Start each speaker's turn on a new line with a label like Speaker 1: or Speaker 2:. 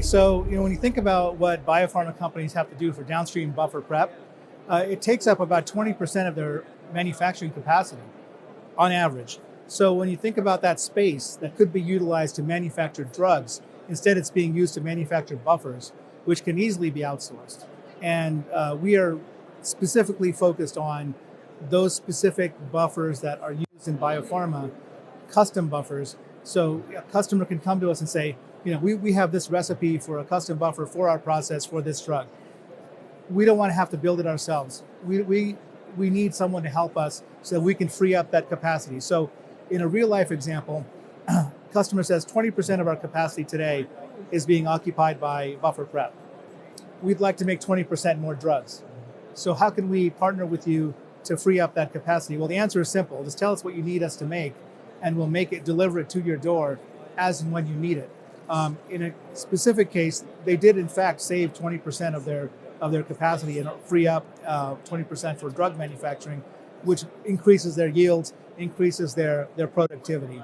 Speaker 1: So, when you think about what biopharma companies have to do for downstream buffer prep, it takes up about 20% of their manufacturing capacity on average. So when you think about that space that could be utilized to manufacture drugs, instead it's being used to manufacture buffers, which can easily be outsourced. And we are specifically focused on those specific buffers that are used in biopharma, custom buffers. So a customer can come to us and say, we have this recipe for a custom buffer for our process for this drug. We don't want to have to build it ourselves. We need someone to help us so that we can free up that capacity. So in a real life example, customer says 20% of our capacity today is being occupied by buffer prep. We'd like to make 20% more drugs. So how can we partner with you to free up that capacity? Well, the answer is simple. Just tell us what you need us to make, and we'll deliver it to your door as and when you need it. In a specific case, they did in fact save 20% of their capacity and free up 20% for drug manufacturing, which increases their yields, increases their productivity.